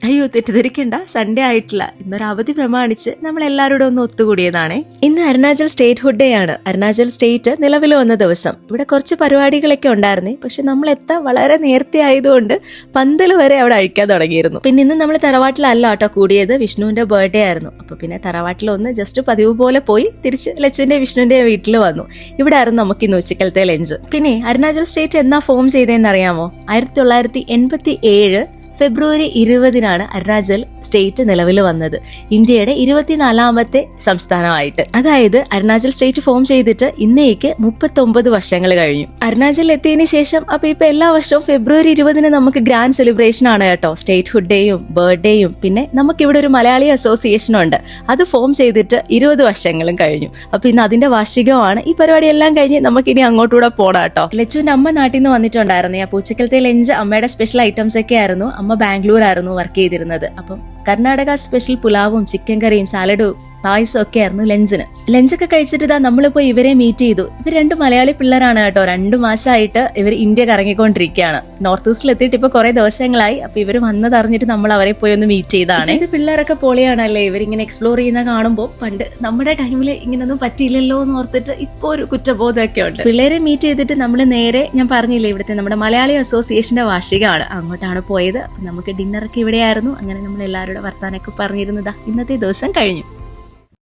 അയ്യോ തെറ്റിദ്ധരിക്കണ്ട, സൺഡേ ആയിട്ടില്ല. ഇന്നൊരു അവധി പ്രമാണിച്ച് നമ്മൾ എല്ലാവരോടും ഒന്ന് ഒത്തുകൂടിയതാണേ. ഇന്ന് അരുണാചൽ സ്റ്റേറ്റ് ഹുഡ് ഡേ ആണ്. അരുണാചൽ സ്റ്റേറ്റ് നിലവിൽ വന്ന ദിവസം. ഇവിടെ കുറച്ച് പരിപാടികളൊക്കെ ഉണ്ടായിരുന്നേ, പക്ഷെ നമ്മൾ എത്താൻ വളരെ നേരത്തെ ആയതുകൊണ്ട് പന്തൽ വരെ അവിടെ അഴിക്കാൻ തുടങ്ങിയിരുന്നു. പിന്നെ ഇന്ന് നമ്മൾ തറവാട്ടിലല്ല കേട്ടോ കൂടിയത്, വിഷ്ണുവിന്റെ ബർത്ത്ഡേ ആയിരുന്നു. അപ്പൊ പിന്നെ തറവാട്ടിൽ ഒന്ന് ജസ്റ്റ് പതിവ് പോലെ പോയി തിരിച്ച് ലച്ചുവിന്റെ വിഷ്ണുവിന്റെ വീട്ടിൽ വന്നു. ഇവിടെ ആയിരുന്നു നമുക്ക് ഇന്ന് ഉച്ചക്കലത്തെ ലഞ്ച്. പിന്നെ അരുണാചൽ സ്റ്റേറ്റ് എന്നാ ഫോം ചെയ്തതെന്ന് അറിയാമോ? 1987 ഫെബ്രുവരി 20 അരുണാചൽ സ്റ്റേറ്റ് നിലവിൽ വന്നത്. ഇന്ത്യയുടെ 24ാമത്തെ സംസ്ഥാനമായിട്ട്. അതായത് അരുണാചൽ സ്റ്റേറ്റ് ഫോം ചെയ്തിട്ട് ഇന്നേക്ക് 39 വർഷങ്ങൾ കഴിഞ്ഞു. അരുണാചൽ എത്തിയതിനു ശേഷം അപ്പൊ ഇപ്പൊ എല്ലാ വർഷവും ഫെബ്രുവരി 20 നമുക്ക് ഗ്രാൻഡ് സെലിബ്രേഷൻ ആണ് കേട്ടോ. സ്റ്റേറ്റ് ഹുഡ് ഡേയും ബർത്ത്ഡേയും. പിന്നെ നമുക്കിവിടെ ഒരു മലയാളി അസോസിയേഷൻ ഉണ്ട്, അത് ഫോം ചെയ്തിട്ട് 20 വർഷങ്ങളും കഴിഞ്ഞു. അപ്പൊ ഇന്ന് അതിന്റെ വാർഷികമാണ്. ഈ പരിപാടി എല്ലാം കഴിഞ്ഞ് നമുക്കിനി അങ്ങോട്ടൂടെ പോണം കേട്ടോ. ലച്ചുവിന്റെ അമ്മ നാട്ടിൽ നിന്ന് വന്നിട്ടുണ്ടായിരുന്നു. അപ്പൊ ഉച്ചക്കലത്തെ ലഞ്ച് അമ്മയുടെ സ്പെഷ്യൽ ഐറ്റംസ് ഒക്കെ ആയിരുന്നു. അമ്മ ബാംഗ്ലൂർ ആയിരുന്നു വർക്ക് ചെയ്തിരുന്നത്. അപ്പം കർണാടക സ്പെഷ്യൽ പുലാവും ചിക്കൻ കറിയും സാലഡും പായസം ഒക്കെ ആയിരുന്നു ലഞ്ചിന്. ലഞ്ചൊക്കെ കഴിച്ചിട്ട് ഇതാ നമ്മളിപ്പോ ഇവരെ മീറ്റ് ചെയ്തു. ഇവർ 2 മലയാളി പിള്ളേരാണ് കേട്ടോ. 2 മാസമായിട്ട് ഇവർ ഇന്ത്യ കറങ്ങിക്കൊണ്ടിരിക്കുകയാണ്. നോർത്ത് ഈസ്റ്റിൽ എത്തിയിട്ട് ഇപ്പൊ കുറെ ദിവസങ്ങളായി. അപ്പൊ ഇവർ വന്നതറിഞ്ഞിട്ട് നമ്മൾ അവരെ പോയി ഒന്ന് മീറ്റ് ചെയ്താണ്. ഇത് പിള്ളേരൊക്കെ പൊളിയാണല്ലേ. ഇവരിങ്ങനെ എക്സ്പ്ലോർ ചെയ്യുന്ന കാണുമ്പോൾ പണ്ട് നമ്മുടെ ടൈമിൽ ഇങ്ങനൊന്നും പറ്റിയില്ലല്ലോ എന്ന് ഓർത്തിട്ട് ഇപ്പൊ ഒരു കുറ്റബോധമൊക്കെ ഉണ്ട്. പിള്ളേരെ മീറ്റ് ചെയ്തിട്ട് നമ്മൾ നേരെ, ഞാൻ പറഞ്ഞില്ലേ, ഇവിടുത്തെ നമ്മുടെ മലയാളി അസോസിയേഷന്റെ വാർഷികമാണ്, അങ്ങോട്ടാണ് പോയത്. അപ്പൊ നമുക്ക് ഡിന്നറൊക്കെ ഇവിടെയായിരുന്നു. അങ്ങനെ നമ്മൾ എല്ലാവരുടെ വർത്താനൊക്കെ പറഞ്ഞിരുന്നതാ ഇന്നത്തെ ദിവസം കഴിഞ്ഞു.